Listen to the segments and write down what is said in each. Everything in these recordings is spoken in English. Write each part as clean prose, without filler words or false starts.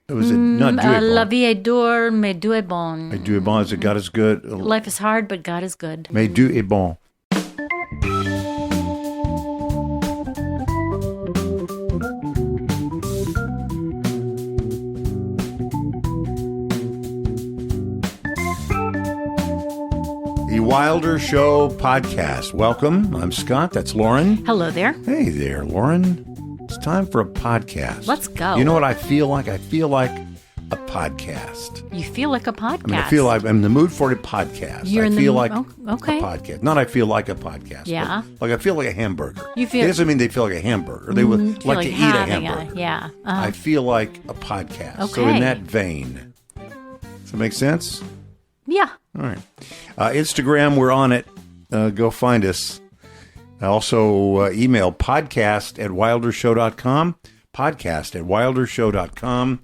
Was it not La Dieu vie est dure, mais Dieu est bon. Dieu est bon, is it God is good? Life is hard, but God is good. Mais Dieu est bon. The Wilder Show podcast. Welcome. I'm Scott. That's Lauren. Hello there. Hey there, Lauren. It's time for a podcast. Let's go. You know what I feel like? I feel like a podcast. You feel like a podcast. I mean, I feel like I'm in the mood for a podcast. You're in I the feel mood- like okay. a podcast. Not I feel like a podcast. Yeah. But like I feel like a hamburger. You feel- It doesn't mean they feel like a hamburger. They would feel like to eat a having hamburger. yeah. I feel like a podcast. So Okay. in that vein. Does that make sense? Yeah. All right. Instagram, we're on it. Go find us. Also, email podcast@wildershow.com. Podcast@wildershow.com.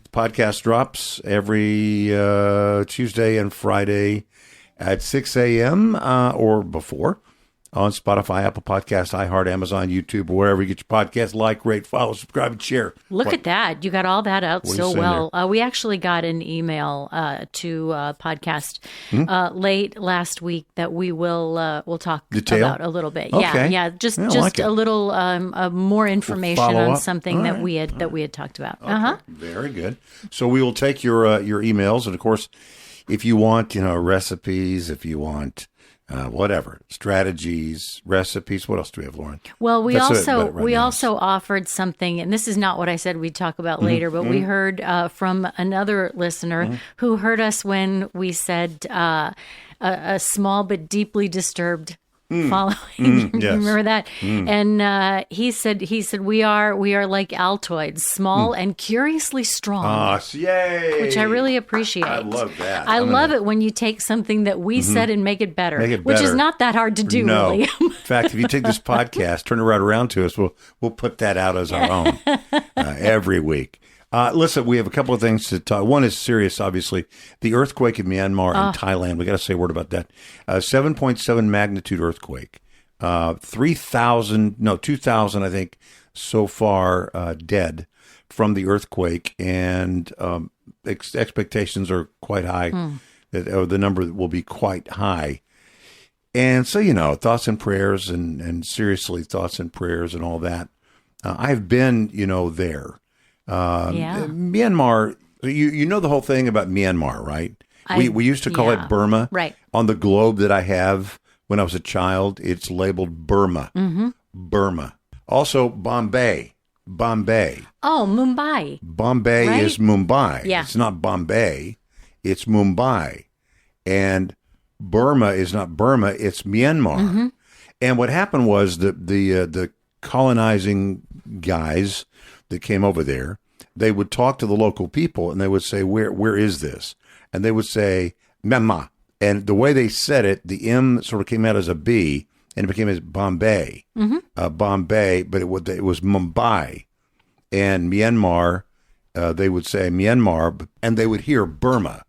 The podcast drops every Tuesday and Friday at 6 a.m. Or before on Spotify, Apple Podcasts, iHeart, Amazon, YouTube, or wherever you get your podcasts. Like, rate, follow, subscribe, and share. Look at that. You got all that out What are you so saying well. We actually got an email to podcast late last week that we'll talk Detail? about a little bit. Okay. Yeah. Just I like it. a little more information follow on up. something All that right. we had talked about. Okay. Very good. So we will take your emails, and of course, if you want, recipes, if you want whatever strategies, recipes. What else do we have, Lauren? Well, we That's it right now. also offered something, and this is not what I said we'd talk about later, but we heard from another listener who heard us when we said a small but deeply disturbed following. Yes. Remember that? And he said we are like Altoids, small and curiously strong. Yay! Which I really appreciate. I love that. I love it when you take something that we said and make it better, which is better. not that hard to do, No. really. In fact, if you take this podcast, turn it right around to us, we'll put that out as our own every week. Listen, we have a couple of things to talk. One is serious, obviously. The earthquake in Myanmar and Thailand. We got to say a word about that. 7.7 magnitude earthquake. 2,000, I think, so far dead from the earthquake. And expectations are quite high. The number will be quite high. And so, thoughts and prayers and seriously thoughts and prayers and all that. I've been, there. Myanmar, you know the whole thing about Myanmar, right? We used to call it Burma. Right. On the globe that I have when I was a child, it's labeled Burma. Burma. Also, Bombay. Oh, Mumbai. Bombay Right? is Mumbai. Yeah. It's not Bombay. It's Mumbai. And Burma is not Burma. It's Myanmar. And what happened was the colonizing guys that came over there, they would talk to the local people and they would say, where is this? And they would say, Myanmar. And the way they said it, the M sort of came out as a B and it became as Bombay. Bombay, but it was Mumbai. And Myanmar, they would say Myanmar, and they would hear Burma.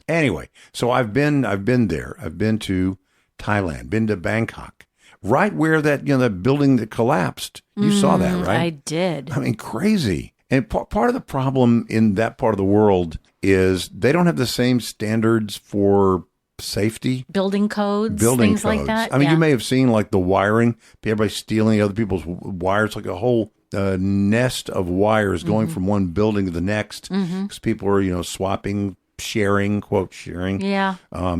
Anyway, so I've been there. I've been to Thailand, been to Bangkok. Right where that building that collapsed. You saw that, right? I did. I mean, crazy. And part of the problem in that part of the world is they don't have the same standards for safety. Building codes, things like that. I mean, you may have seen like the wiring, everybody stealing other people's wires, like a whole nest of wires going from one building to the next because people are, swapping, sharing, quote, sharing,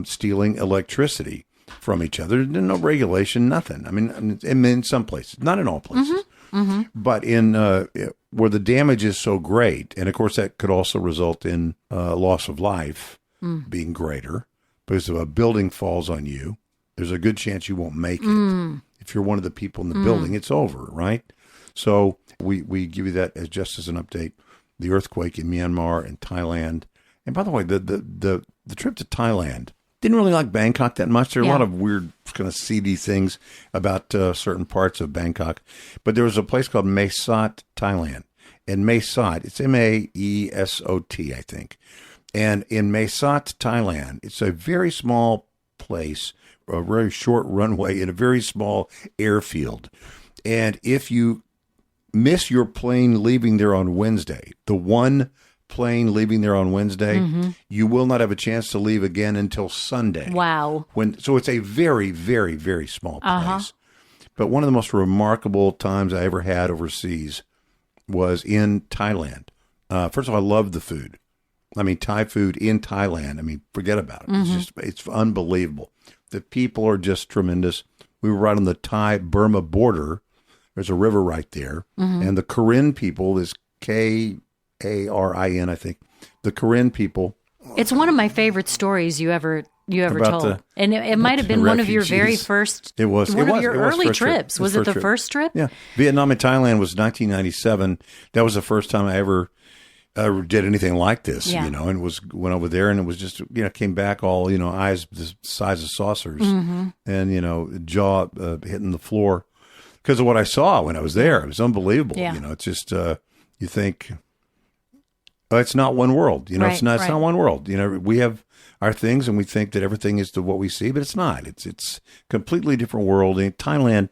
stealing electricity from each other. There's no regulation, nothing. I mean, in some places, not in all places, but in where the damage is so great, and of course that could also result in loss of life being greater because if a building falls on you, there's a good chance you won't make it. If you're one of the people in the building, it's over, right? So we give you that as just as an update. The earthquake in Myanmar and Thailand, and by the way, the trip to Thailand. Didn't really like Bangkok that much. There are a lot of weird kind of seedy things about certain parts of Bangkok. But there was a place called Mae Sot, Thailand. And Mae Sot, it's Maesot, I think. And in Mae Sot, Thailand, it's a very small place, a very short runway in a very small airfield. And if you miss your plane leaving there on Wednesday, the one plane leaving there on Wednesday, you will not have a chance to leave again until Sunday. Wow. So it's a very, very, very small place. But one of the most remarkable times I ever had overseas was in Thailand. First of all, I loved the food. I mean, Thai food in Thailand. I mean, forget about it. It's unbelievable. The people are just tremendous. We were right on the Thai-Burma border. There's a river right there. And the Karen people is Karin, I think. The Karen people. It's one of my favorite stories you ever told. And it might have been one of your very first. It was one of your early first trips. Was it the first trip? Yeah. Vietnam and Thailand was 1997. That was the first time I ever did anything like this, and went over there, and it was just, came back all, eyes the size of saucers and, jaw hitting the floor because of what I saw when I was there. It was unbelievable. Yeah. It's just, you think, it's not one world, it's not one world. We have our things and we think that everything is to what we see, but it's not. It's completely different world. In Thailand,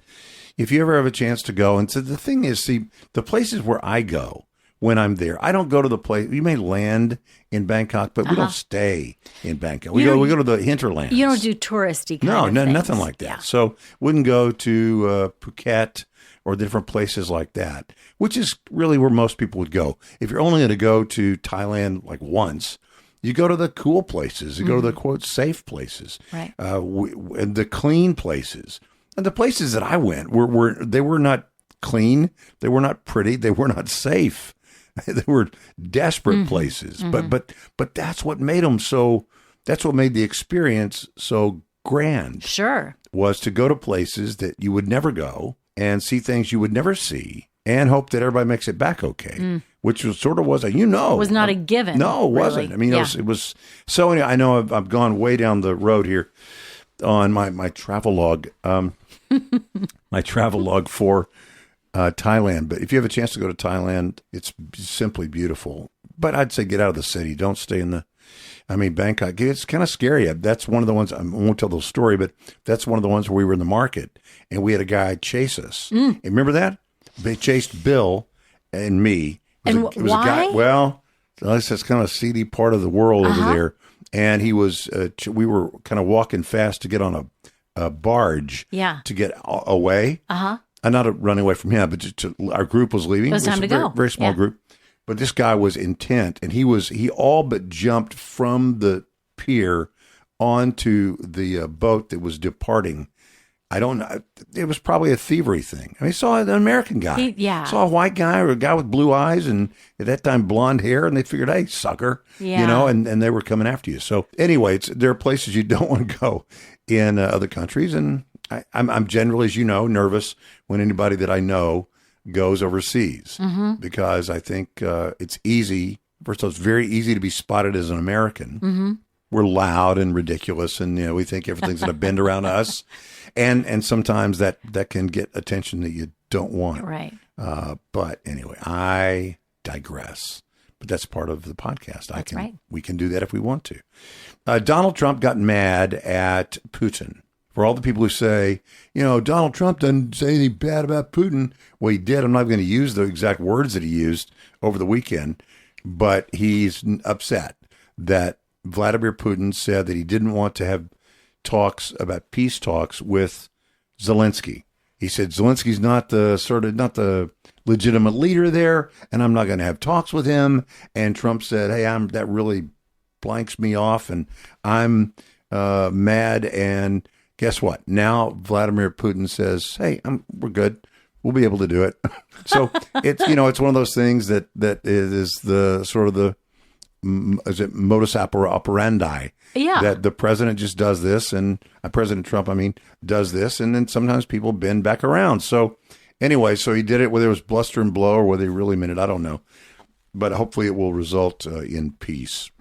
if you ever have a chance to go, and so the thing is, see, the places where I go, when I'm there, I don't go to the place. You may land in Bangkok, but we don't stay in Bangkok. We go to the hinterlands. You don't do touristy kind of things. Nothing like that. Yeah. So wouldn't go to Phuket or different places like that, which is really where most people would go. If you're only going to go to Thailand like once, you go to the cool places. You go to the, quote, safe places. Right. And the clean places. And the places that I went they were not clean. They were not pretty. They were not safe. They were desperate places, but that's what made them so. That's what made the experience so grand. Sure, was to go to places that you would never go and see things you would never see, and hope that everybody makes it back okay. Which was was not a given. No, it wasn't. I mean, it was. So anyway, I know I've gone way down the road here on my travel log. My travel log for. Thailand, but if you have a chance to go to Thailand, it's simply beautiful. But I'd say get out of the city. Don't stay in Bangkok. It's kind of scary. That's one of the ones, I won't tell the story, but that's one of the ones where we were in the market and we had a guy chase us. You remember that? They chased Bill and me. It was why? A guy, well, that's kind of a seedy part of the world over there. And he was, we were kind of walking fast to get on a barge to get away. I'm not running away from him, but our group was leaving. It was time to go. Very small group. But this guy was intent, and he all but jumped from the pier onto the boat that was departing. I don't know. It was probably a thievery thing. I mean, he saw an American guy. Saw a white guy or a guy with blue eyes and at that time blonde hair, and they figured, hey, sucker, and they were coming after you. So anyway, there are places you don't want to go in other countries, and I'm generally, as you know, nervous when anybody that I know goes overseas because I think it's easy. First of all, it's very easy to be spotted as an American. We're loud and ridiculous, and we think everything's going to bend around us, and sometimes that can get attention that you don't want. Right. But anyway, I digress. But that's part of the podcast. We can do that if we want to. Donald Trump got mad at Putin. For all the people who say, Donald Trump doesn't say anything bad about Putin. Well, he did. I'm not going to use the exact words that he used over the weekend, but he's upset that Vladimir Putin said that he didn't want to have peace talks with Zelensky. He said Zelensky's not the legitimate leader there, and I'm not going to have talks with him. And Trump said, hey, that really blanks me off, and I'm mad. And guess what? Now Vladimir Putin says, hey, we're good. We'll be able to do it. So it's one of those things that is the sort of the modus operandi. Yeah. That the president just does this, and President Trump, does this, and then sometimes people bend back around. So anyway, he did it, whether it was bluster and blow or whether he really meant it, I don't know. But hopefully it will result in peace.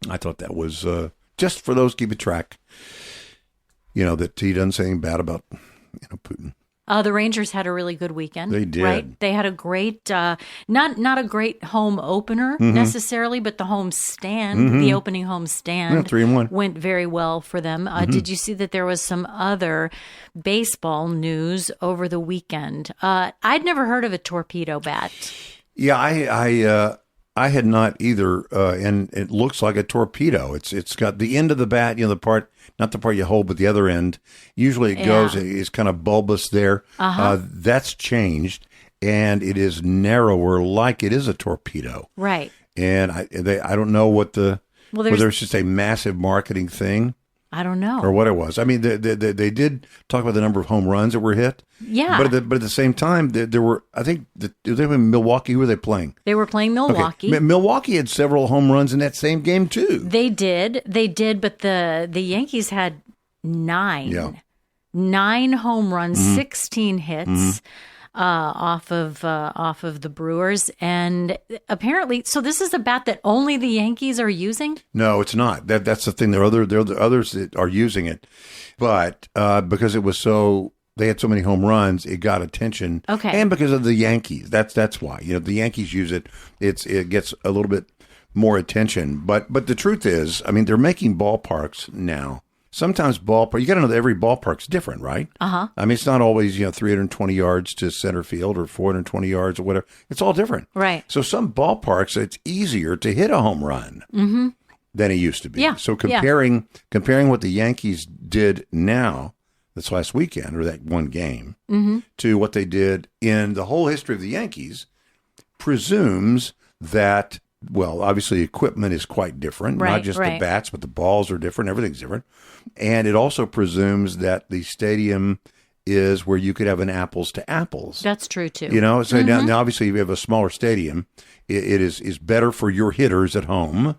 I thought that was just for those keeping track. That he doesn't say anything bad about, Putin. The Rangers had a really good weekend. They did. Right? They had a great, not a great home opener necessarily, but the home stand, the opening home stand 3-1. went very well for them. Did you see that there was some other baseball news over the weekend? I'd never heard of a torpedo bat. Yeah, I had not either, and it looks like a torpedo. It's got the end of the bat, the part, not the part you hold, but the other end. Usually it goes, it's kind of bulbous there. That's changed, and it is narrower, like it is a torpedo. Right. And I don't know whether it's just a massive marketing thing. I don't know. Or what it was. I mean, they did talk about the number of home runs that were hit. Yeah. But at the same time, there were, I think, they were in Milwaukee. Who were they playing? They were playing Milwaukee. Okay. Milwaukee had several home runs in that same game, too. They did, but the Yankees had 9. Yeah. 9 home runs, 16 hits. Off of the Brewers, and apparently, so this is a bat that only the Yankees are using. No, it's not. That's the thing. There are others that are using it, but because it was they had so many home runs, it got attention. Okay, and because of the Yankees, that's why. The Yankees use it. It gets a little bit more attention. But the truth is, I mean, they're making ballparks now. Sometimes you got to know that every ballpark's different, right? Uh-huh. I mean, it's not always, 320 yards to center field or 420 yards or whatever. It's all different. Right. So some ballparks, it's easier to hit a home run than it used to be. Yeah. So comparing what the Yankees did now, this last weekend, or that one game, to what they did in the whole history of the Yankees, presumes that, well, obviously equipment is quite different, not just the bats, but the balls are different. Everything's different. And it also presumes that the stadium is where you could have an apples to apples. That's true, too. So now obviously, if you have a smaller stadium, it is better for your hitters at home,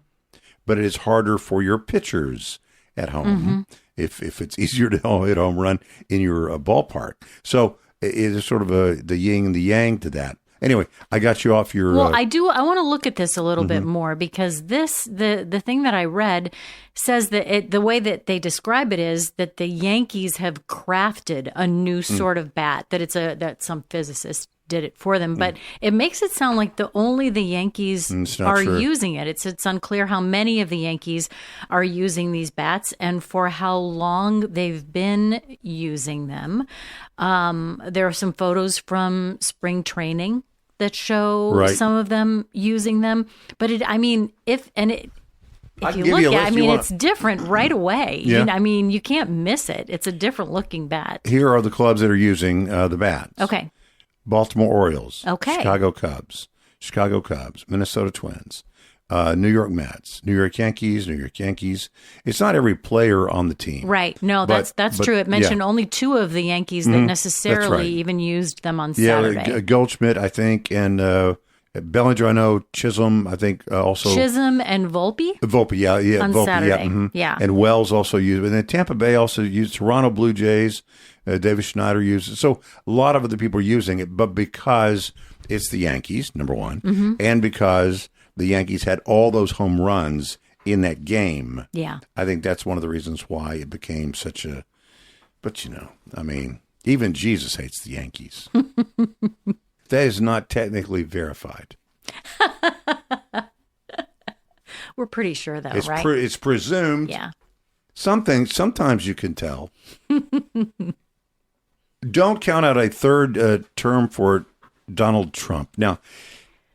but it is harder for your pitchers at home if it's easier to hit a home run in your ballpark. So it is sort of the yin and the yang to that. Anyway, I got you off your... Well, I want to look at this a little bit more, because the thing that I read says that the way that they describe it is that the Yankees have crafted a new sort of bat, that some physicist did it for them, but it makes it sound like only the Yankees are using it. It's unclear how many of the Yankees are using these bats and for how long they've been using them. There are some photos from spring training that show some of them using them, but if you look at it, it's different right away. Yeah. You can't miss it. It's a different looking bat. Here are the clubs that are using the bats. Okay. Baltimore Orioles. Okay. Chicago Cubs, Minnesota Twins, New York Mets, New York Yankees. It's not every player on the team. Right. No, that's true. It mentioned only 2 of the Yankees that necessarily even used them on Saturday. Yeah, Goldschmidt, I think, and Bellinger, I know, Chisholm, I think also. Chisholm and Volpe? Volpe, yeah. On Volpe, Saturday, yeah. And Wells also used it. And then Tampa Bay also used Toronto Blue Jays. David Schneider used it. So a lot of other people are using it, but because it's the Yankees, number one, and because the Yankees had all those home runs in that game, I think that's one of the reasons why it became such a... But, even Jesus hates the Yankees. That is not technically verified. We're pretty sure, though, right? It's presumed. Yeah. Sometimes you can tell. Don't count out a third term for Donald Trump. Now,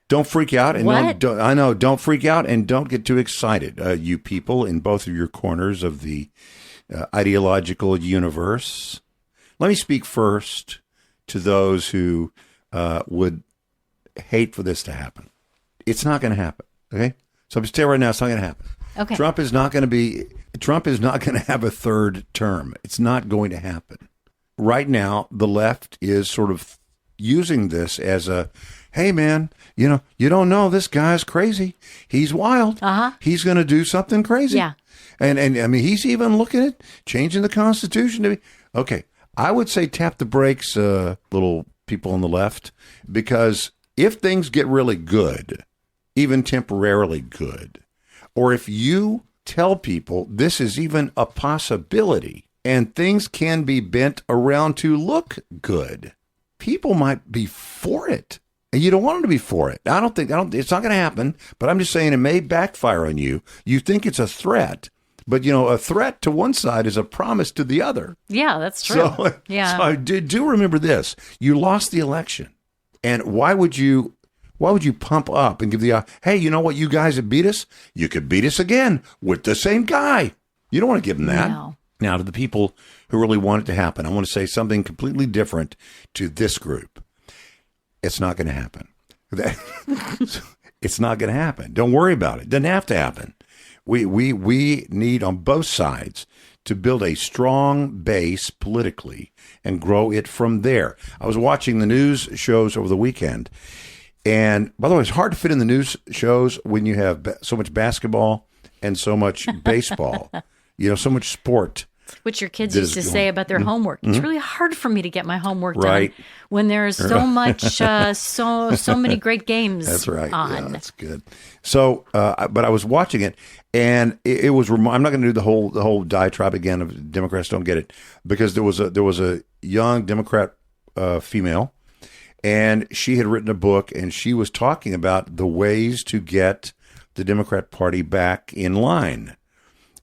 don't freak out. And don't freak out and don't get too excited, you people in both of your corners of the ideological universe. Let me speak first to those who would hate for this to happen. It's not going to happen, okay? So I'm just telling you right now, it's not going to happen. Okay. Trump is not going to have a third term. It's not going to happen. Right now, the left is sort of using this as a, hey, man, you don't know, this guy's crazy. He's wild. He's going to do something crazy. Yeah. And he's even looking at changing the Constitution to be, okay, I would say tap the brakes, little people on the left, because if things get really good, even temporarily good, or if you tell people this is even a possibility and things can be bent around to look good, people might be for it. And you don't want them to be for it. It's not going to happen, but I'm just saying it may backfire on you. You think it's a threat, but a threat to one side is a promise to the other. Yeah, that's true. So I do remember this. You lost the election. And why would you Why would you pump up and give the, hey, you know what, you guys that beat us, you could beat us again with the same guy. You don't want to give them that. No. Now, to the people who really want it to happen, I want to say something completely different to this group. It's not going to happen. It's not going to happen. Don't worry about it. It doesn't have to happen. We need on both sides to build a strong base politically and grow it from there. I was watching the news shows over the weekend. And by the way, it's hard to fit in the news shows when you have so much basketball and so much baseball, so much sport. Which your kids used to say about their homework. It's really hard for me to get my homework done when there's so much, so many great games. That's right. On. Yeah, that's good. So, but I was watching it, and it was. I'm not going to do the whole diatribe again of Democrats don't get it, because there was a young Democrat female, and she had written a book, and she was talking about the ways to get the Democrat Party back in line.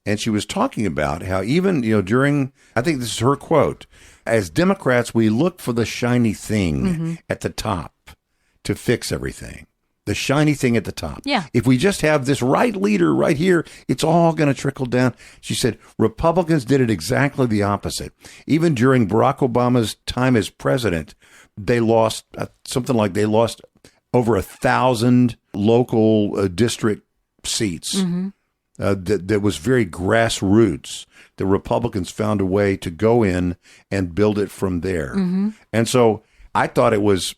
And she was talking about how even, during, I think this is her quote, as Democrats, we look for the shiny thing at the top to fix everything. The shiny thing at the top. Yeah. If we just have this right leader right here, it's all going to trickle down. She said Republicans did it exactly the opposite. Even during Barack Obama's time as president, they lost they lost over 1,000 local district seats. That was very grassroots. The Republicans found a way to go in and build it from there. And so I thought it was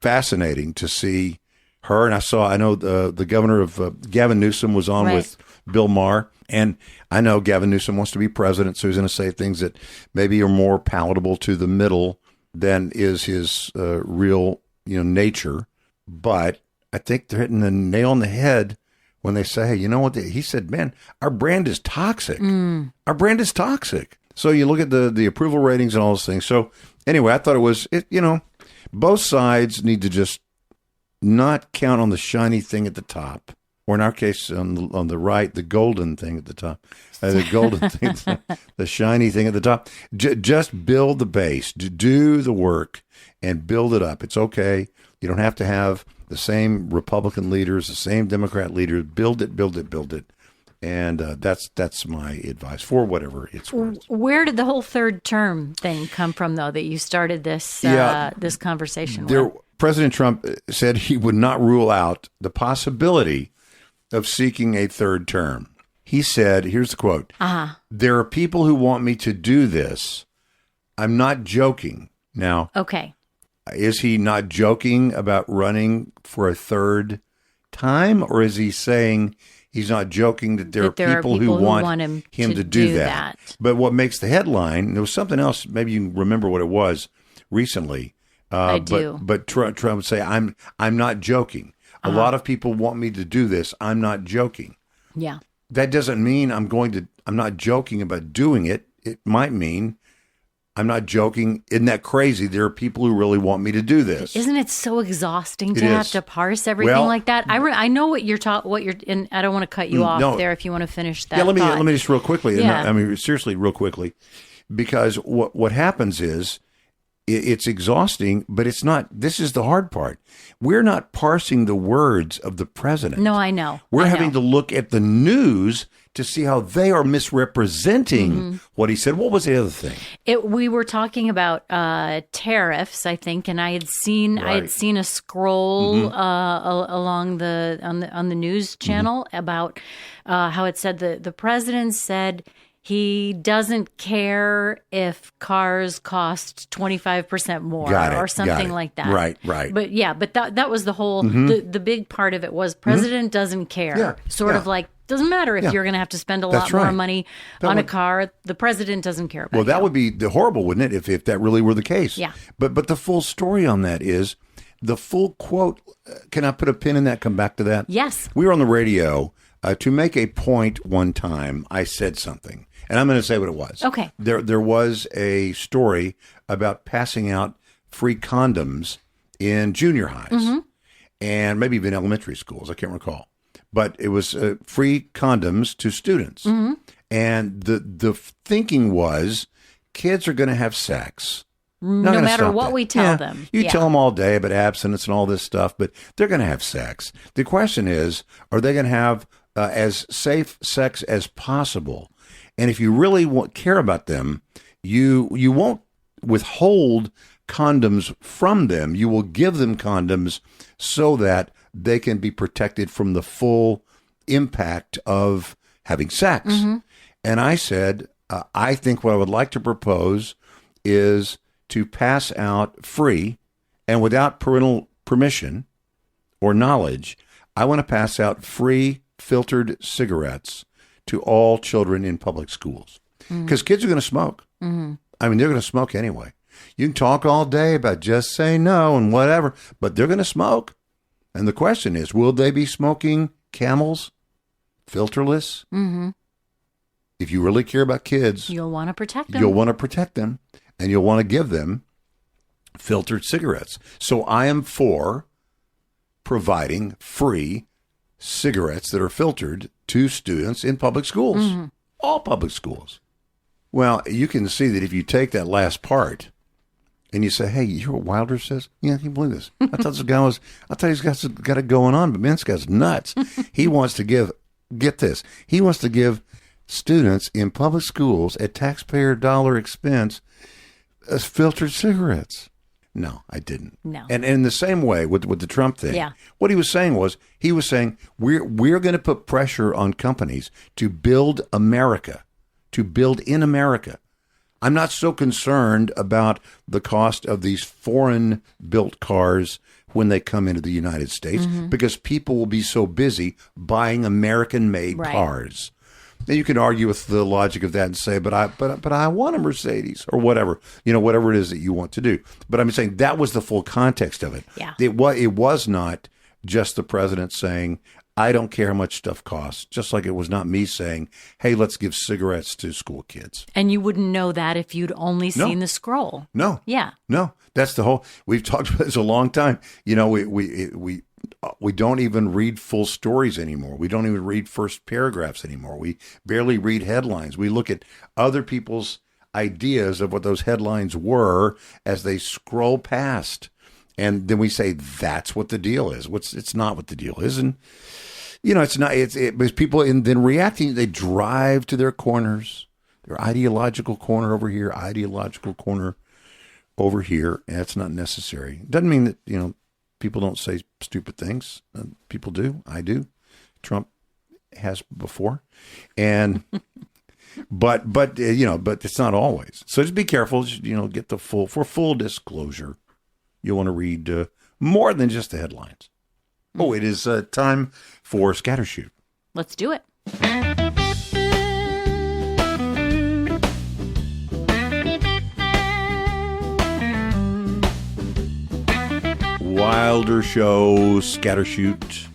fascinating to see her. And I know the governor of Gavin Newsom was on with Bill Maher. And I know Gavin Newsom wants to be president, so he's going to say things that maybe are more palatable to the middle than is his real nature. But I think they're hitting the nail on the head when they say, hey, you know what? He said, man, our brand is toxic. Our brand is toxic. So you look at the approval ratings and all those things. So anyway, I thought both sides need to just not count on the shiny thing at the top, or in our case, on the right, the golden thing at the top, the golden thing, the shiny thing at the top. Just build the base, do the work, and build it up. It's okay. You don't have to have the same Republican leaders, the same Democrat leaders. Build it. And that's my advice for whatever it's worth. Where did the whole third term thing come from, though, that you started this this conversation with? President Trump said he would not rule out the possibility of seeking a third term. He said, here's the quote, there are people who want me to do this. I'm not joking. Now, okay. Is he not joking about running for a third time, or is he saying he's not joking that there are people who want him to do that? But what makes the headline, there was something else, maybe you can remember what it was recently. I do. But Trump would say, I'm not joking. A lot of people want me to do this. I'm not joking. Yeah. That doesn't mean I'm not joking about doing it. It might mean I'm not joking. Isn't that crazy? There are people who really want me to do this. Isn't it so exhausting to have to parse everything like that? I know what you're and I don't want to cut you off there if you want to finish that. Yeah, let me just real quickly. Yeah. Seriously, real quickly, because what happens is it's exhausting, but it's not. This is the hard part. We're not parsing the words of the president. No, I know. We're having to look at the news to see how they are misrepresenting what he said. What was the other thing? We were talking about tariffs, I think, and I had seen a scroll along on the news channel about how it said the president said he doesn't care if cars cost 25% more or something like that. Right. But that was the whole the big part of it was president doesn't care. Yeah. Sort of like, doesn't matter if you're going to have to spend a lot more money on a car. The president doesn't care about it. Well, that would be horrible, wouldn't it, if that really were the case? Yeah. But the full story on that is the full quote. Can I put a pin in that? Come back to that? Yes. We were on the radio to make a point one time. I said something. And I'm going to say what it was. Okay. There was a story about passing out free condoms in junior highs and maybe even elementary schools. I can't recall. But it was free condoms to students. And the thinking was kids are going to have sex no matter what we tell them. You tell them all day about abstinence and all this stuff, but they're going to have sex. The question is, are they going to have as safe sex as possible? And if you really care about them, you won't withhold condoms from them. You will give them condoms so that they can be protected from the full impact of having sex. And I said, I think what I would like to propose is to pass out free and without parental permission or knowledge. I want to pass out free filtered cigarettes to all children in public schools, because kids are going to smoke. I mean, they're going to smoke anyway. You can talk all day about just say no and whatever, but they're going to smoke. And the question is, will they be smoking Camels, filterless? If you really care about kids, you'll want to protect them. You'll want to protect them, and you'll want to give them filtered cigarettes. So I am for providing free cigarettes that are filtered to students in public schools, all public schools. Well, you can see that if you take that last part and you say, hey, you hear what Wilder says? Yeah, I can't believe this. I thought this guy was, I thought he's got it going on, but man, this guy's nuts. He wants to give, get this, he wants to give students in public schools at taxpayer dollar expense filtered cigarettes. No, I didn't. No. And in the same way with the Trump thing, what he was saying we're going to put pressure on companies to build America, to build in America. I'm not so concerned about the cost of these foreign built cars when they come into the United States, because people will be so busy buying American made cars. Now you can argue with the logic of that and say, but I want a Mercedes or whatever, whatever it is that you want to do. But I'm saying that was the full context of it. Yeah. It was not just the president saying, I don't care how much stuff costs, just like it was not me saying, hey, let's give cigarettes to school kids. And you wouldn't know that if you'd only seen the scroll. No. Yeah. No. That's the whole, we've talked about this a long time. We don't even read full stories anymore. We don't even read first paragraphs anymore. We barely read headlines. We look at other people's ideas of what those headlines were as they scroll past. And then we say, that's what the deal is. It's not what the deal is. And, it's not, because people then reacting, they drive to their corners, their ideological corner over here, ideological corner over here. And it's not necessary. It doesn't mean that, people don't say stupid things. People do. I do. Trump has before. And, but it's not always. So just be careful. Just, get the for full disclosure. You want to read more than just the headlines. Oh, it is time for Scattershoot. Let's do it. Wilder Show, Scattershoot.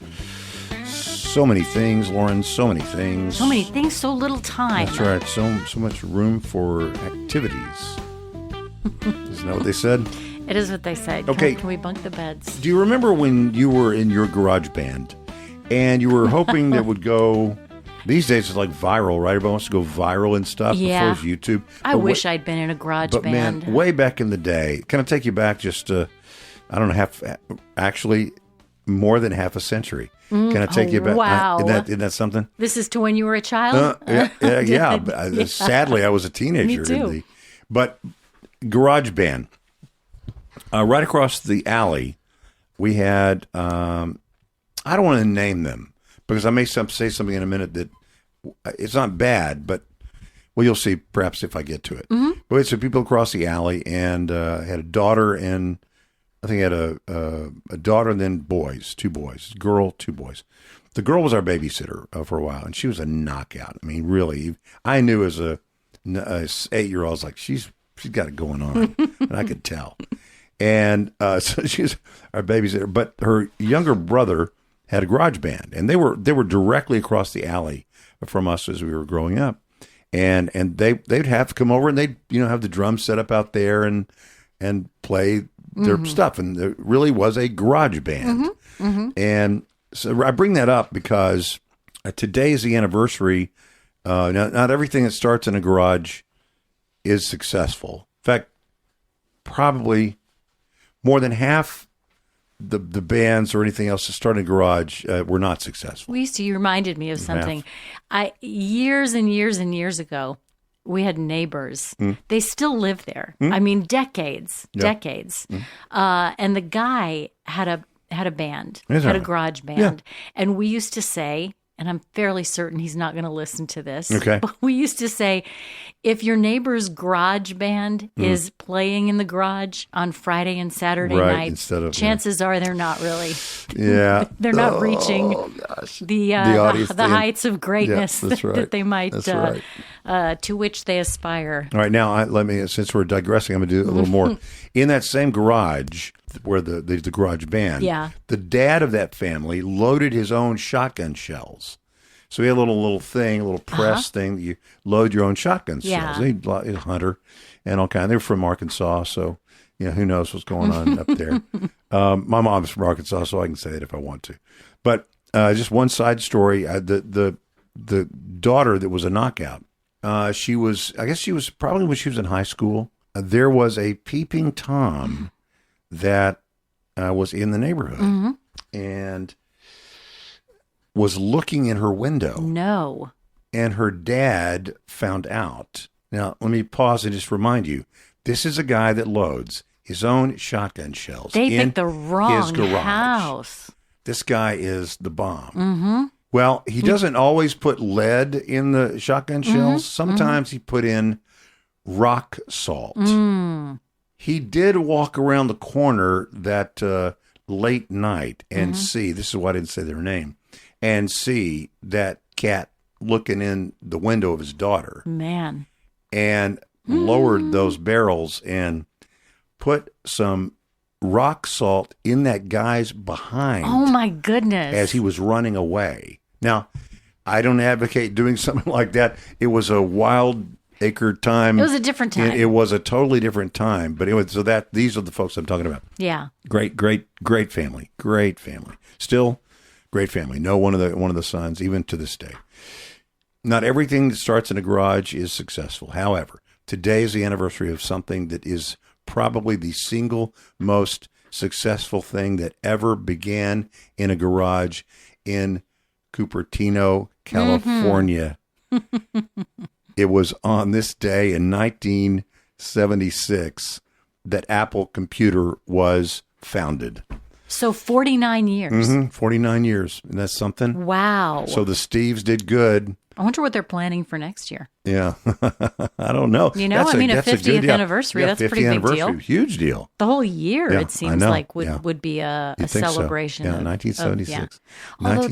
So many things, Lauren, so many things. So many things, so little time. That's right. So much room for activities. Isn't that what they said? It is what they said. Okay. Can we bunk the beds? Do you remember when you were in your garage band and you were hoping that would go, these days it's like viral, right? Everybody wants to go viral and stuff before it's YouTube. I wish I'd been in a garage band. But man, way back in the day, can I take you back just I don't know, actually more than half a century. Can I take you back? Wow. Isn't that something? This is to when you were a child? Yeah. Sadly, I was a teenager. Me too. But garage band. Right across the alley, we had, I don't want to name them because I may say something in a minute that it's not bad, but, well, you'll see perhaps if I get to it. But it's people across the alley and had a daughter and I think had a daughter and then boys, two boys, girl, two boys. The girl was our babysitter for a while and she was a knockout. I mean, really, I knew as a 8-year-old, I was like, she's got it going on and I could tell. And so she's our babysitter. But her younger brother had a garage band, and they were directly across the alley from us as we were growing up. And they'd have to come over, and they'd have the drums set up out there and play their stuff. And there really was a garage band. And so I bring that up because today is the anniversary. Not everything that starts in a garage is successful. In fact, probably more than half the bands or anything else that started in a garage were not successful. You reminded me of something. Years and years and years ago, we had neighbors. They still live there. I mean, decades. And the guy had a band, had a garage band. And we used to say, and I'm fairly certain he's not going to listen to this, but we used to say, if your neighbor's garage band is playing in the garage on Friday and Saturday night, chances are they're not really. Yeah. They're not reaching the heights of greatness that they might, to which they aspire. All right, now since we're digressing, I'm going to do a little more. In that same garage where the garage band, the dad of that family loaded his own shotgun shells. So he had a little thing, a little press thing that you load your own shotgun shells. He's a hunter and all kind. They're from Arkansas, so who knows what's going on up there. My mom's from Arkansas, so I can say it if I want to. But just one side story: the daughter that was a knockout. She was probably when she was in high school. There was a peeping Tom that was in the neighborhood and was looking in her window. No. And her dad found out. Now, let me pause and just remind you, this is a guy that loads his own shotgun shells. They in picked the wrong his garage. house. This guy is the bomb. Well, he doesn't always put lead in the shotgun shells. Sometimes he put in rock salt. He did walk around the corner that late night and see, this is why I didn't say their name, and see that cat looking in the window of his daughter. Man. And lowered those barrels and put some rock salt in that guy's behind. Oh, my goodness. As he was running away. Now, I don't advocate doing something like that. It was a wild acre time. It was a different time. It was a totally different time. But anyway, so these are the folks I'm talking about. Yeah. Great family. Great family. Still great family. Know one of the sons, even to this day. Not everything that starts in a garage is successful. However, today is the anniversary of something that is probably the single most successful thing that ever began in a garage in Cupertino, California. It was on this day in 1976 that Apple Computer was founded. So 49 years. 49 years. And that's something. Wow. So the Steves did good. I wonder what they're planning for next year. Yeah. I don't know. A 50th anniversary. That's a pretty big deal. Huge deal. The whole year, it seems like, would be a celebration. So. Yeah, 1976. Although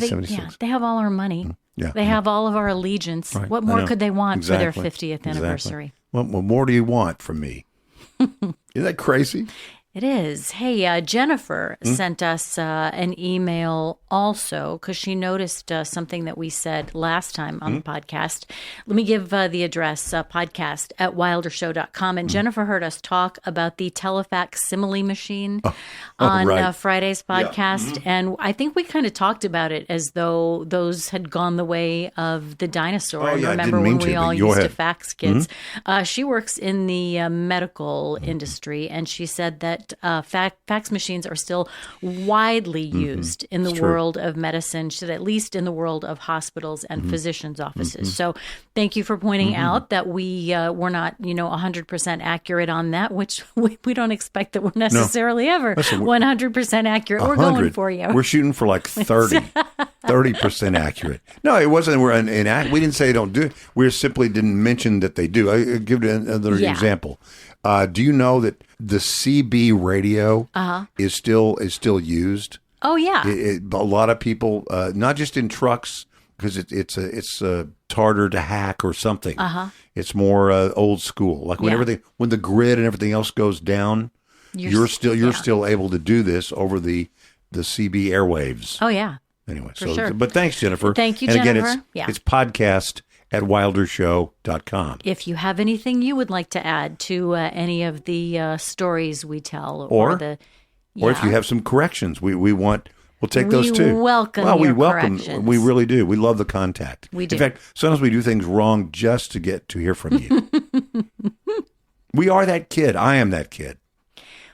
they have all our money. Yeah, they have all of our allegiance. Right. What more could they want for their 50th anniversary? What more do you want from me? Isn't that crazy? It is. Hey, Jennifer sent us an email also because she noticed something that we said last time on the podcast. Let me give the address, podcast at wildershow.com. And Jennifer heard us talk about the telefax simile machine on Friday's podcast. And I think we kind of talked about it as though those had gone the way of the dinosaur. Remember when we all used to fax kids? She works in the medical industry, and she said that fax machines are still widely used in the world of medicine, at least in the world of hospitals and physicians' offices. So thank you for pointing out that we're not 100% accurate on that, which we don't expect that we're necessarily ever 100% accurate. 100. We're going for you. We're shooting for like 30% accurate. No, it wasn't. We didn't say don't do it. We simply didn't mention that they do. I'll give you another example. Do you know that the CB radio is still used? Oh yeah, a lot of people, not just in trucks, because it's harder to hack or something. It's more old school. Like when the grid and everything else goes down, you're still able to do this over the CB airwaves. Oh yeah. Anyway, sure. But thanks, Jennifer. Thank you, and Jennifer. Again, it's podcast at wildershow.com. If you have anything you would like to add to any of the stories we tell, or if you have some corrections, we'll take those too. We welcome corrections. We really do. We love the contact. We do. In fact, sometimes we do things wrong just to get to hear from you. We are that kid. I am that kid.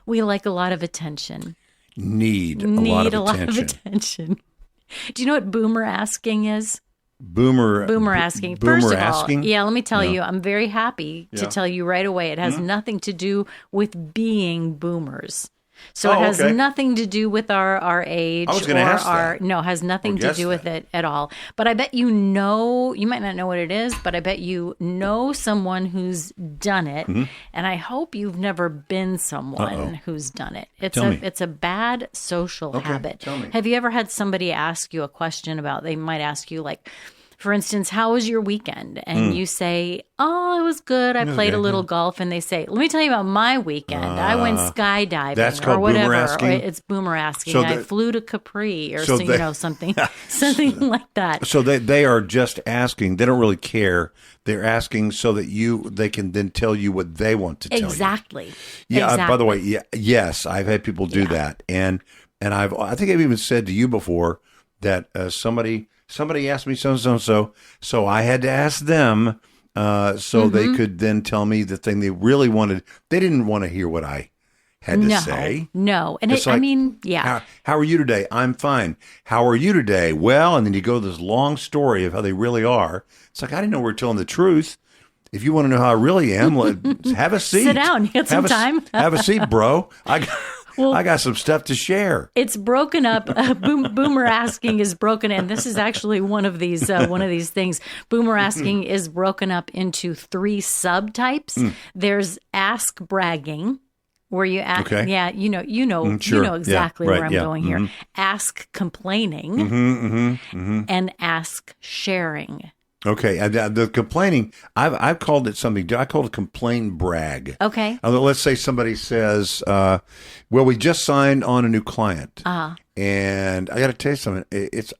We like a lot of attention. Need a Need lot of attention. Do you know what boomer asking is? Boomer asking. Boomer First of asking? all, yeah, let me tell you, I'm very happy to tell you right away. It has nothing to do with being boomers. So it has nothing to do with our age. I was going to ask that. No, has nothing to do with it at all. But I bet you might not know what it is, but I bet you know someone who's done it. And I hope you've never been someone who's done it. It's a bad social habit. Tell me. Have you ever had somebody ask you a question about, they might ask you like, for instance, how was your weekend? And you say, oh, it was good. I played a little golf. And they say, let me tell you about my weekend. I went skydiving that's called or whatever. boomer asking? Or it's boomer asking. So I flew to Capri or so something like that. So they are just asking. They don't really care. They're asking so that they can then tell you what they want to tell you. Exactly. Yeah. Exactly. By the way, yes, I've had people do that, and I think I've even said to you before that somebody asked me so I had to ask them so they could then tell me the thing they really wanted. They didn't want to hear what I had to say. No. And How are you today? I'm fine. How are you today? Well, and then you go this long story of how they really are. It's like, I didn't know we were telling the truth. If you want to know how I really am, have a seat. Sit down. You got some time. Have a seat, bro. I got some stuff to share. It's broken up. Boomer asking is broken, and this is actually one of these things. Boomer asking is broken up into 3 subtypes. There's ask bragging, where you ask. Okay. Yeah, you know exactly where I'm going here. Ask complaining, and ask sharing. Okay, the complaining, I've called it something. I call it complain brag. Okay. Let's say somebody says, "Well, we just signed on a new client, and I got to tell you something. It's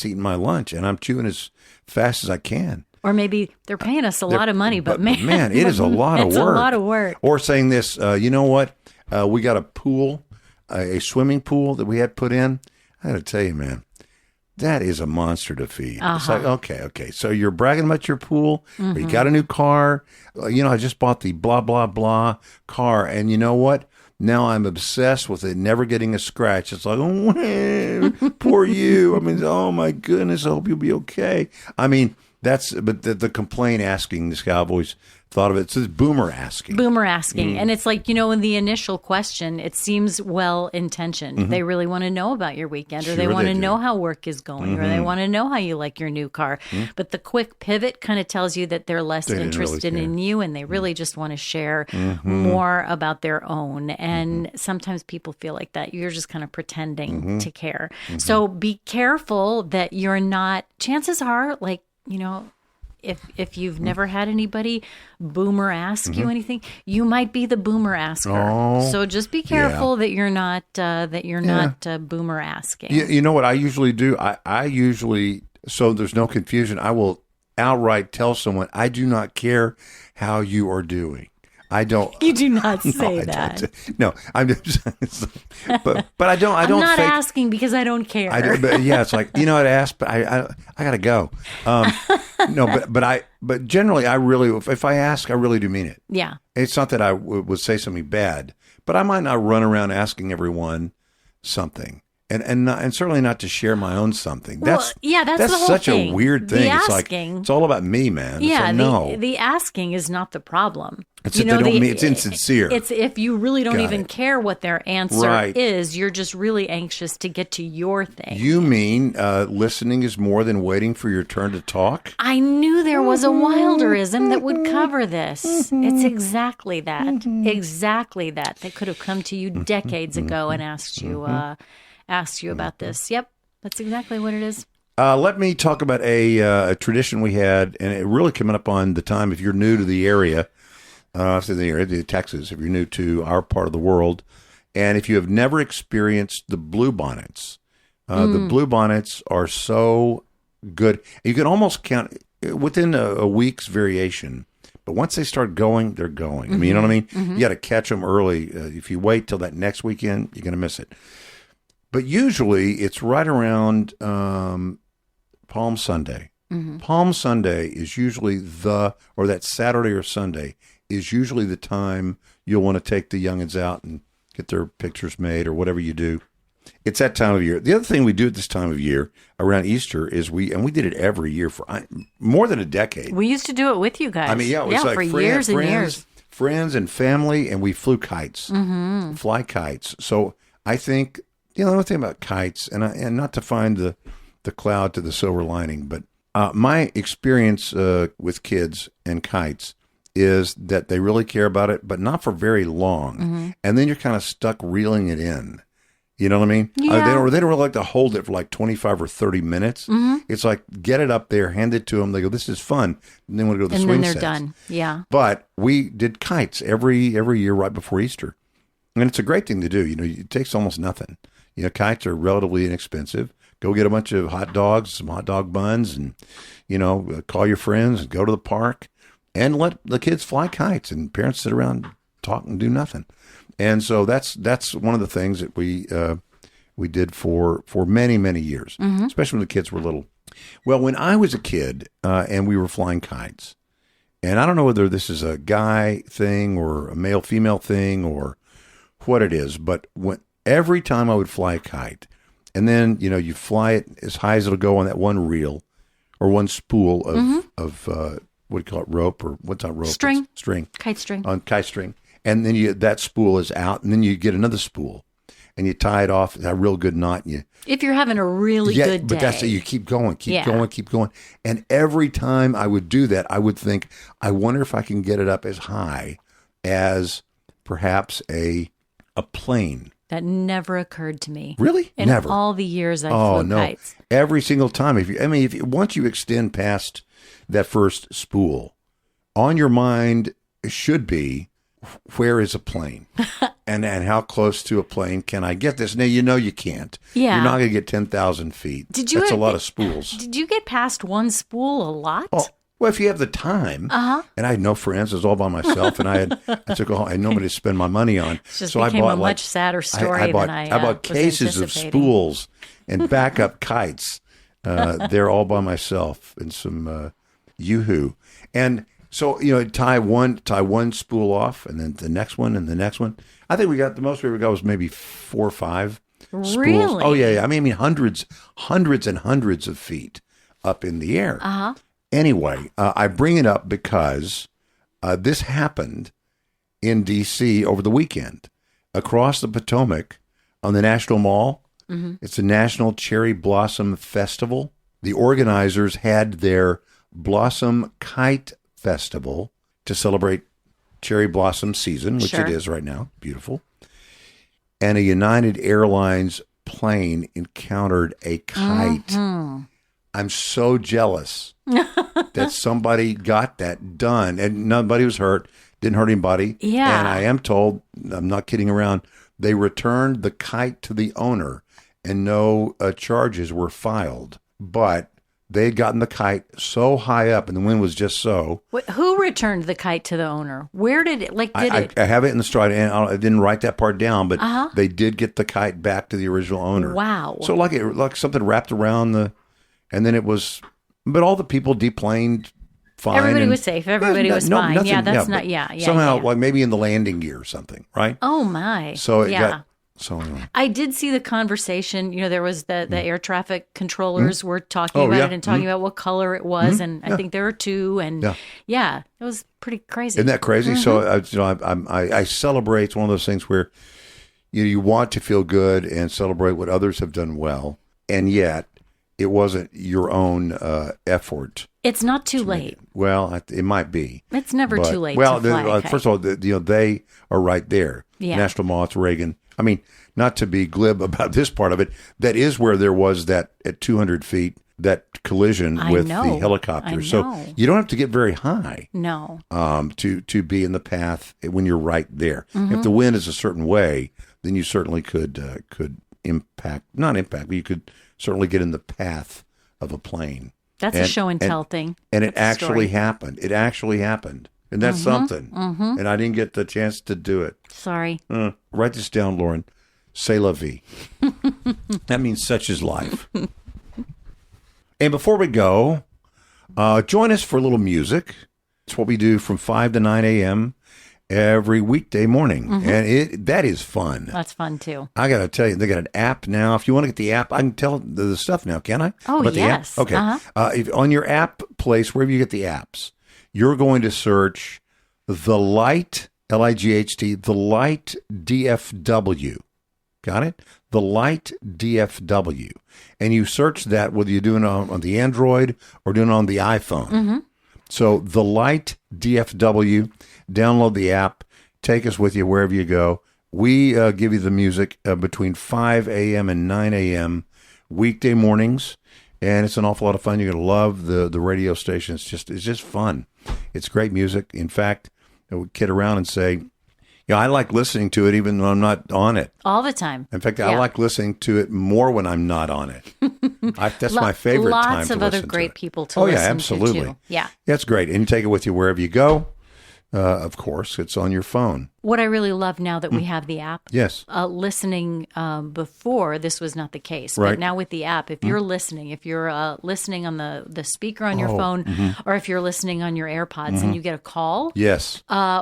eating my lunch, and I'm chewing as fast as I can." Or maybe they're paying us a lot of money, but man, it is a lot of work. It's a lot of work. Or saying this, you know what? We got a pool, a swimming pool that we had put in. I got to tell you, man. That is a monster to feed. It's like, okay. So you're bragging about your pool, or you got a new car. I just bought the blah, blah, blah car. And you know what? Now I'm obsessed with it never getting a scratch. It's like, oh, poor you. I mean, oh my goodness, I hope you'll be okay. I mean, but the complaint asking, this guy, I've always thought of it. It says boomer asking. And it's like, in the initial question, it seems well-intentioned. They really want to know about your weekend, or they want to know how work is going, or they want to know how you like your new car. But the quick pivot kind of tells you that they're less interested in you, and they really just want to share more about their own. And sometimes people feel like that. You're just kind of pretending to care. So be careful that you're not, chances are, like, if you've never had anybody boomer ask you anything, you might be the boomer asker. Oh, so just be careful that you're not boomer asking. You know what I usually do? I usually, so there's no confusion, I will outright tell someone, I do not care how you are doing. I don't. You do not say that. No, I'm just. But I don't. I'm not asking because I don't care. It's like I'd ask, but I got to go. No, but generally I really, if I ask, I really do mean it. Yeah. It's not that I would say something bad, but I might not run around asking everyone something. And certainly not to share my own something. That's the whole such thing. A weird thing. The it's asking, like it's all about me, man. Yeah, no. The asking is not the problem. It's it's insincere. It's if you really don't even care what their answer is, you're just really anxious to get to your thing. You mean listening is more than waiting for your turn to talk? I knew there was a wilderism that would cover this. It's exactly that. Exactly that. They could have come to you decades ago and asked you about this. Yep, that's exactly what it is. Let me talk about a tradition we had, and it really coming up on the time. If you're new to the area, Texas, if you're new to our part of the world, and if you have never experienced the bluebonnets, the bluebonnets are so good. You can almost count within a week's variation. But once they start going, they're going. I mean, you know what I mean? You got to catch them early. If you wait till that next weekend, you're going to miss it. But usually it's right around Palm Sunday. Palm Sunday is usually that Saturday or Sunday is usually the time you'll want to take the youngins out and get their pictures made or whatever you do. It's that time of year. The other thing we do at this time of year around Easter is we did it every year for more than a decade. We used to do it with you guys. I mean, yeah, it was like for years and years. Friends and family, and we flew kites, fly kites. So I think, the only thing about kites, and not to find the cloud to the silver lining, but my experience with kids and kites is that they really care about it, but not for very long. And then you're kind of stuck reeling it in. You know what I mean? Yeah. They don't really like to hold it for like 25 or 30 minutes. It's like, get it up there, hand it to them. They go, this is fun. And then we'll go to the swing sets. And then they're done. Yeah. But we did kites every year right before Easter. And it's a great thing to do. It takes almost nothing. Kites are relatively inexpensive. Go get a bunch of hot dogs, some hot dog buns, and, call your friends and go to the park and let the kids fly kites, and parents sit around, talk, and do nothing. And so that's one of the things that we did for many, many years, especially when the kids were little. Well, when I was a kid and we were flying kites, and I don't know whether this is a guy thing or a male-female thing or what it is, but every time I would fly a kite, and then, you fly it as high as it'll go on that one reel or one spool of what do you call it, rope, or what's that rope? String. String. Kite string. On kite string. And then that spool is out, and then you get another spool, and you tie it off, a real good knot. And if you're having a really good day. But that's it. You keep going, keep going. And every time I would do that, I would think, I wonder if I can get it up as high as perhaps a plane. That never occurred to me. Really? In Never. all the years I flew kites. Every single time. Once you extend past that first spool, on your mind should be, where is a plane? and how close to a plane can I get this? Now, you can't. Yeah. You're not going to get 10,000 feet. That's a lot of spools. Did you get past one spool a lot? Oh, well, if you have the time. And I had no friends. I was all by myself. And I had nobody to spend my money on. It just so became I bought a much sadder story than I bought cases of spools and backup kites. They're all by myself and some Yoo-hoo. And so, tie one spool off, and then the next one, and the next one. I think the most we ever got was maybe 4 or 5 spools. Really? Oh, yeah. I mean, hundreds and hundreds of feet up in the air. Anyway, I bring it up because this happened in D.C. over the weekend, across the Potomac on the National Mall. It's a National Cherry Blossom Festival. The organizers had their Blossom Kite Festival to celebrate cherry blossom season, which it is right now. Beautiful. And a United Airlines plane encountered a kite. I'm so jealous that somebody got that done, and nobody was hurt, didn't hurt anybody. Yeah. And I am told, I'm not kidding around, they returned the kite to the owner and no charges were filed. But they had gotten the kite so high up, and the wind was just so. Who returned the kite to the owner? Where did it? I have it in the stride, and I didn't write that part down, but they did get the kite back to the original owner. Wow! So like something wrapped around and then it was, but all the people deplaned fine. Everybody was safe. Everybody was fine. Nothing, somehow, like maybe in the landing gear or something, right? Oh my! So it got. So anyway. I did see the conversation. There was the air traffic controllers were talking about it and talking about what color it was, and I think there were 2, and it was pretty crazy. Isn't that crazy? So I celebrate. It's one of those things where you want to feel good and celebrate what others have done well, and yet it wasn't your own effort. It's not too late. Well, it might be. It's never too late. To fly a kite. First of all, they are right there. Yeah. National Mall, it's Reagan. I mean, not to be glib about this part of it, that is where there was that at 200 feet, that collision with the helicopter. So you don't have to get very high. No. To be in the path when you're right there. If the wind is a certain way, then you certainly could not impact, but you could certainly get in the path of a plane. That's a show and tell thing. And it actually happened. It actually happened. And that's something. And I didn't get the chance to do it. Sorry. Write this down, Lauren. C'est la vie. That means such is life. And before we go, join us for a little music. It's what we do from 5 to 9 a.m. every weekday morning. And that is fun. That's fun, too. I got to tell you, they got an app now. If you want to get the app, I can tell the stuff now, can I? Oh, about yes. The app? Okay. If, on your app place, wherever you get the apps, you're going to search The Light, Light, The Light DFW. Got it? The Light DFW. And you search that whether you're doing it on the Android or doing it on the iPhone. So The Light DFW, download the app, take us with you wherever you go. We give you the music between 5 a.m. and 9 a.m. weekday mornings, and it's an awful lot of fun. You're going to love the radio station. It's just fun. It's great music. In fact, I would kid around and say, I like listening to it even though I'm not on it. All the time. In fact, I like listening to it more when I'm not on it. That's my favorite time to listen to it. Lots of other great people to listen to, absolutely. too. Yeah. That's great. And you take it with you wherever you go. Of course, it's on your phone. What I really love now that we have the app, listening before, this was not the case. Right. But now with the app, if you're listening on the speaker on your phone, or if you're listening on your AirPods and you get a call,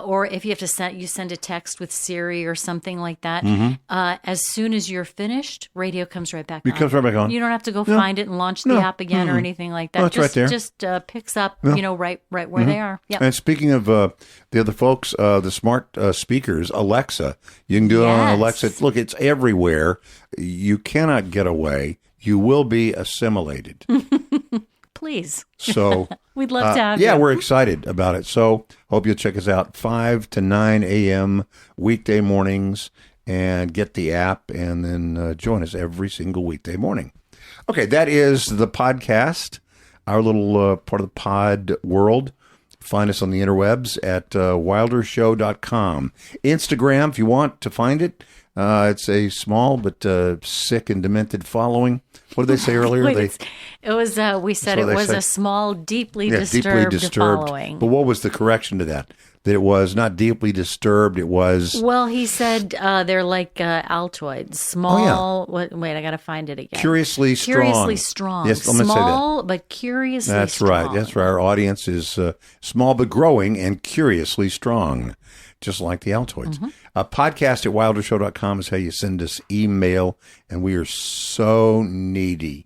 or if you have to send a text with Siri or something like that, as soon as you're finished, radio comes right back on. It comes right back on. You don't have to go find it and launch the app again or anything like that. No, it's right there. Just picks up, right where they are. Yep. And speaking of the other folks, the smart speakers, Alexa, you can do it on Alexa. Look, it's everywhere. You cannot get away. You will be assimilated. Please. So we'd love to have you. Yeah, we're excited about it. So hope you'll check us out 5 to 9 a.m. weekday mornings and get the app and then join us every single weekday morning. Okay, that is the podcast, our little part of the pod world. Find us on the interwebs at wildershow.com. Instagram, if you want to find it. It's a small but sick and demented following. What did they say earlier? We said it was a small, deeply disturbed following. But what was the correction to that? That it was not deeply disturbed, it was... Well, he said they're like Altoids. Small... Wait, I got to find it again. Curiously strong. Yes, let me say that. Small, but curiously strong. That's right. That's right. Our audience is small but growing and curiously strong, just like the Altoids. Podcast at wildershow.com is how you send us email, and we are so needy.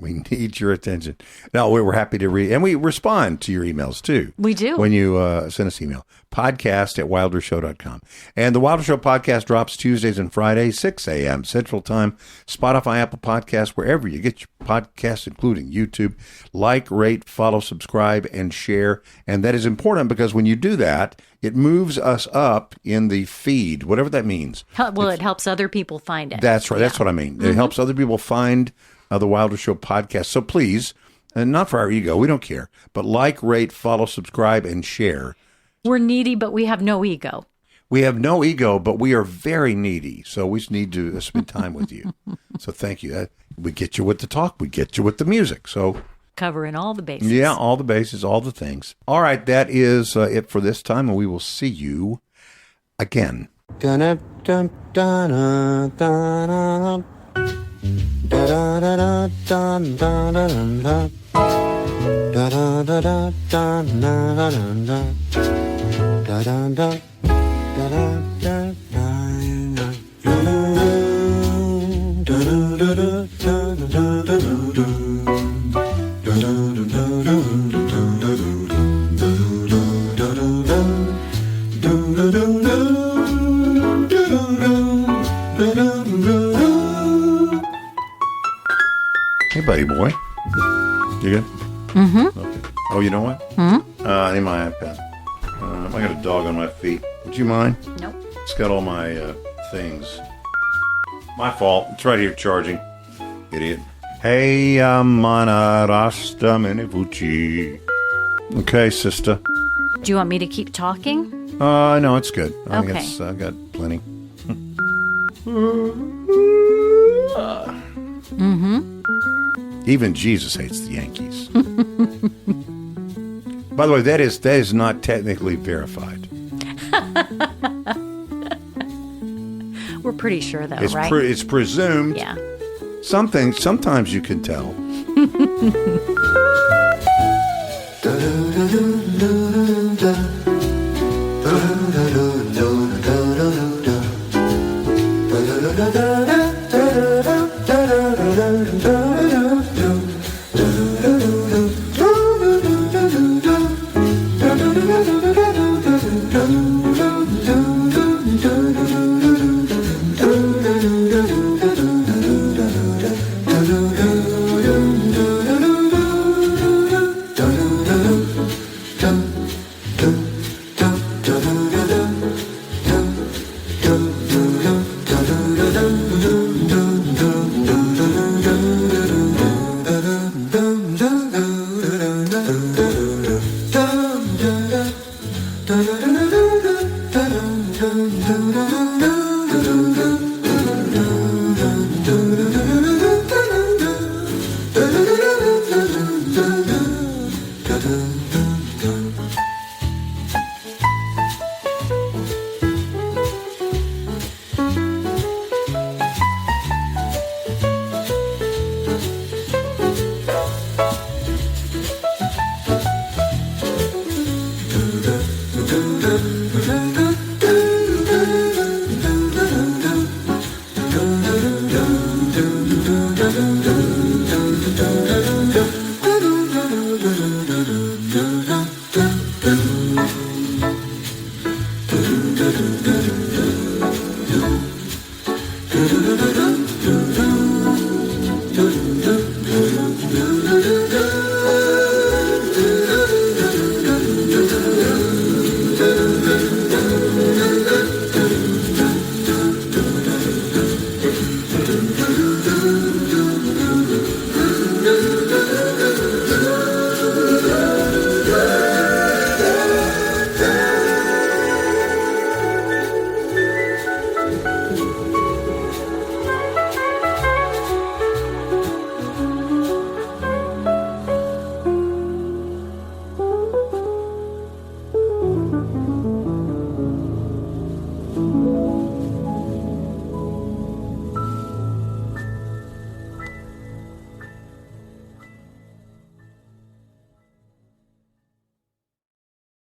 We need your attention. No, we're happy to read, and we respond to your emails, too. We do. When you send us email. Podcast at wildershow.com. And the Wilder Show podcast drops Tuesdays and Fridays, 6 a.m. Central Time, Spotify, Apple Podcasts, wherever you get your podcasts, including YouTube. Like, rate, follow, subscribe, and share. And that is important because when you do that, it moves us up in the feed, whatever that means. Well, it helps other people find it. That's right. Yeah. That's what I mean. It helps other people find the Wilder Show podcast. So please, and not for our ego, we don't care, but like, rate, follow, subscribe, and share. We're needy, but we have no ego. We have no ego, but we are very needy. So we just need to spend time with you. So thank you. We get you with the talk. We get you with the music. So covering all the bases. Yeah, all the bases, all the things. All right, that is it for this time, and we will see you again. Hey, buddy boy. You good? Mm-hmm. Okay. Oh, you know what? Mm-hmm. I need my iPad. I got a dog on my feet. Would you mind? Nope. It's got all my things. My fault. It's right here charging. Idiot. Hey, mana rasta menevuchi. Okay, sister. Do you want me to keep talking? No, it's good. I Okay. guess I've got plenty. Even Jesus hates the Yankees. By the way, that is not technically verified. We're pretty sure, though, It's right? It's presumed. Yeah. Sometimes you can tell.